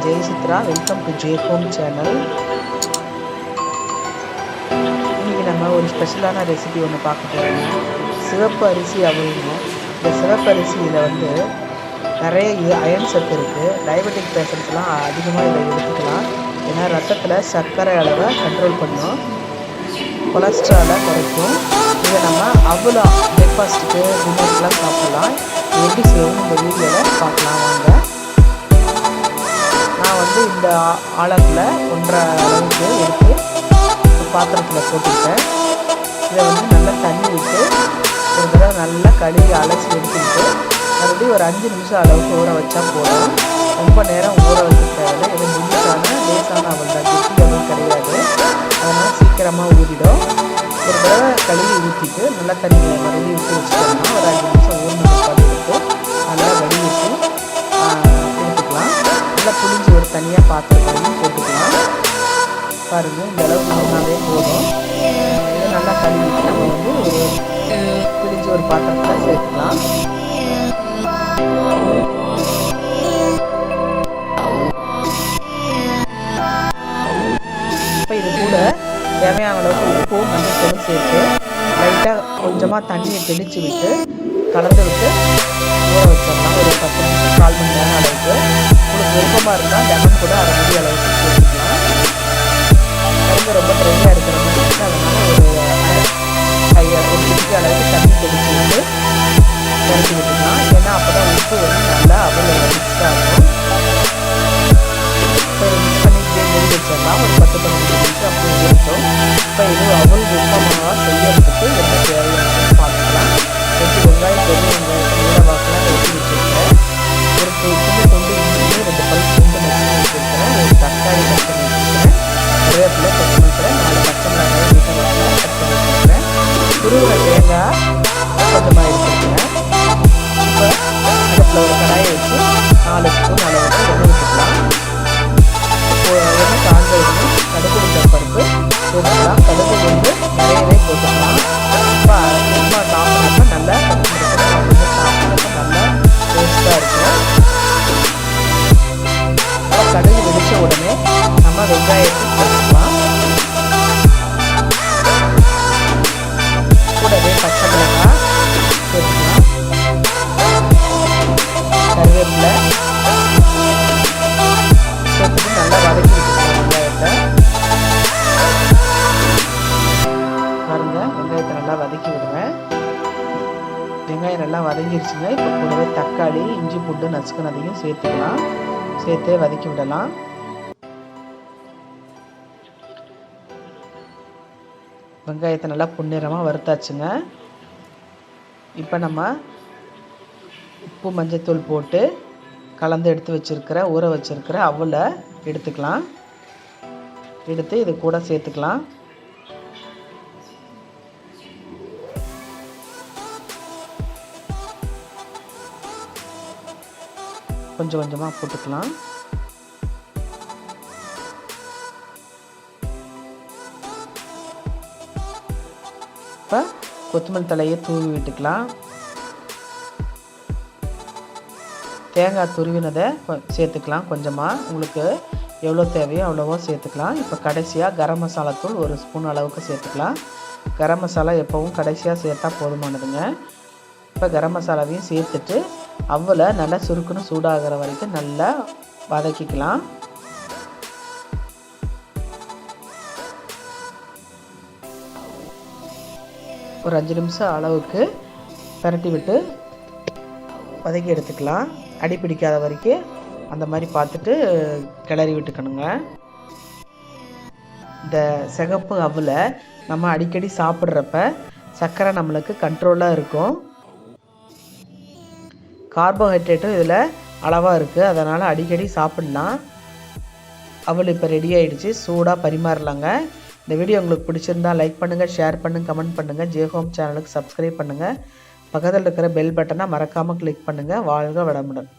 Jai Chitra. Welcome to J home channel. இன்றைக்கி நம்ம ஒரு ஸ்பெஷலான ரெசிபி ஒன்று பார்க்க போகிறோங்க. சிவப்பு அரிசி அவளுங்க. இந்த சிவப்பு அரிசியில் வந்து நிறைய அயன் சத்து இருக்குது. டயபெட்டிக் பேஷண்ட்ஸ்லாம் அதிகமாக இதை எடுத்துக்கலாம். ஏன்னா ரத்தத்தில் சர்க்கரை அளவை கண்ட்ரோல் பண்ணும், கொலஸ்ட்ராலை குறைக்கும். இதை நம்ம அவ்வளோ பிரேக்ஃபாஸ்ட்டுக்கு டின்னருக்குலாம் சாப்பிட்லாம். எப்படி செய்யணும் இந்த வீடியோவில் பார்க்கலாம் வாங்க. நான் வந்து இந்த ஆழத்தில் 1.5 அளவுக்கு எடுத்து ஒரு பாத்திரத்தில் போட்டுக்கிட்டேன். இதை வந்து நல்லா தண்ணி விட்டு ஒரு தடவை நல்லா கழுவி அலசி எடுத்துக்கிட்டு மறுபடியும் ஒரு 5 நிமிஷம் அளவுக்கு ஊற வச்சா போதும். ரொம்ப நேரம் ஊற வைக்க தேவையில்லை. இது முழுசான லேசான அவள் தான், கெட்டி அவள் கிடையாது. அதனால் சீக்கிரமாக ஊறிடும். ஒரு தடவை கழுவி ஊற்றிட்டு நல்லா தண்ணியை மறுபடியும் விட்டு வச்சுட்டோம்னா ஒரு 5 நிமிஷம் ஊறினது எடுத்து நல்லா வடிவிட்டு எடுத்துக்கலாம். நல்லா புளிஞ்சு ஒரு தனியாக பாத்திரத்தையும் போட்டுக்கலாம். பாருங்கள், இந்த அளவுக்கு ஊறினாலே போதும். இதை நல்லா கழுவிட்டு நம்ம வந்து ஒரு புளிஞ்சு ஒரு பாத்திரத்தில் சேர்த்துக்கலாம். இப்போ இது கூட தேவையான அளவுக்கு உப்பும் மஞ்சத்தூளும் சேர்த்து லைட்டாக கொஞ்சமாக தண்ணியை தெளித்து விட்டு கலந்து விட்டு ஊற வச்சிடலாம். ஒரு 10 நிமிஷம் 4 மணி நேரம் அளவுக்கு. உங்களுக்கு விருப்பமாக இருந்தால் லெமன் கூட 1/2 மூடி அளவுக்கு சேர்த்துக்கலாம். கரும்பு ரொம்ப ட்ரையாக இருக்கிற மாதிரி இருக்குது. அதனால் ஒரு சிட்டி அளவுக்கு தண்ணி தெளித்து விட்டு இறக்கி விட்டுக்கலாம். ஏன்னா அப்போ தான் உப்பு வந்து நல்லா அவளோட மிக்ஸ் ஆகும். இப்போ மிக்ஸ் பண்ணி இப்படியே மூடி வச்சிடலாம். ஒரு 10-15 நிமிஷம் அப்படியே இருக்கட்டும். இப்போ இது அவள் விருப்பமாக செய்யறதுக்கு என்ன தேவையானு பார்த்துக்கலாம். 2 வெங்காயம், பெரிய வெங்காயத்தை நீல வாக்கெல்லாம் வெட்டி வச்சுருக்கேன். ஒரு சின்ன துண்டு இஞ்சி, 2 பல் பூண்டு நசுக்கி வச்சுருக்கிறேன். ஒரு தக்காளி கட் பண்ணி வச்சுருக்கிறேன். கருவேப்பிலை, கொத்தமல்லி, 4 பச்சை மிளகாய் வீட்டை வாக்கில் கட் பண்ணி வச்சுருக்கிறேன். துருவ தேங்காய் கொஞ்சமாக எடுத்துருக்கிறேன். இப்போ அடுப்பில் ஒரு கடாயை வச்சு 4 ஸ்பூன் அளவுக்கு எண்ணெய் விட்டுக்கலாம். எண்ணெய் காய்ந்த உடனே கடுகு உளுத்தம் பருப்பு போட்டுக்கலாம். கடுகு வந்து நிறையவே போட்டுக்கலாம். இப்போ சும்மா சாப்பிட்றப்ப நல்லா சாப்பிட்றப்ப நல்லா டேஸ்ட்டாக இருக்கும். இப்போ கடுகு வெடித்த உடனே நம்ம வெங்காயத்தை போட்டுக்கலாம். கூடவே பச்சை மிளகாய் சேர்த்துக்கலாம். கருவேப்பிலை சேர்த்துட்டு நல்லா வதக்கி விட்டுக்கலாம். வெங்காயத்தை பாருங்க, வெங்காயத்தை நல்லா வதக்கி விடுவேன். வெங்காயம் நல்லா வதங்கிருச்சுங்க. இப்போ கூடவே தக்காளி, இஞ்சி பூண்டு நசுக்குனதையும் சேர்த்துக்கலாம். சேர்த்தே வதக்கி விடலாம். வெங்காயத்தை நல்லா பொன்னிறமாக வறுத்தாச்சுங்க. இப்போ நம்ம உப்பு மஞ்சத்தூள் போட்டு கலந்து எடுத்து வச்சுருக்கிற ஊற வச்சுருக்கிற அவலை எடுத்துக்கலாம். எடுத்து இது கூட சேர்த்துக்கலாம். கொஞ்சம் கொஞ்சமாக போட்டுக்கலாம். இப்போ கொத்தமல்லி தலையை தூவி விட்டுக்கலாம். தேங்காய் துருவினதை சேர்த்துக்கலாம். கொஞ்சமாக உங்களுக்கு எவ்வளோ தேவையோ அவ்வளோவோ சேர்த்துக்கலாம். இப்போ கடைசியாக கரம் மசாலா தூள் 1 ஸ்பூன் அளவுக்கு சேர்த்துக்கலாம். கரம் மசாலா எப்போவும் கடைசியாக சேர்த்தா போதுமானதுங்க. இப்போ கரம் மசாலாவையும் சேர்த்துட்டு அவலை நல்லா சுருக்குன்னு சூடாகிற வரைக்கும் நல்லா வதக்கிக்கலாம். ஒரு 5 நிமிஷம் அளவுக்கு பரட்டி விட்டு வதக்கி எடுத்துக்கலாம். அடி பிடிக்காத வரைக்கும் அந்த மாதிரி பார்த்துட்டு கிளறி விட்டுக்கணுங்க. இந்த சிகப்பு அவலை நம்ம அடிக்கடி சாப்பிட்றப்ப சர்க்கரை நம்மளுக்கு கண்ட்ரோலாக இருக்கும். கார்போஹைட்ரேட்டும் இதில் அளவாக இருக்குது. அதனால் அடிக்கடி சாப்பிட்லாம். அவள் இப்போ ரெடி ஆகிடுச்சு. சூடாக பரிமாறலாங்க. இந்த வீடியோ உங்களுக்கு பிடிச்சிருந்தா லைக் பண்ணுங்கள், ஷேர் பண்ணுங்கள், கமெண்ட் பண்ணுங்கள். ஜே ஹோம் சேனலுக்கு சப்ஸ்கிரைப் பண்ணுங்கள். பக்கத்தில் இருக்கிற பெல் பட்டனை மறக்காமல் கிளிக் பண்ணுங்கள். வாழ்க வளமுடன்.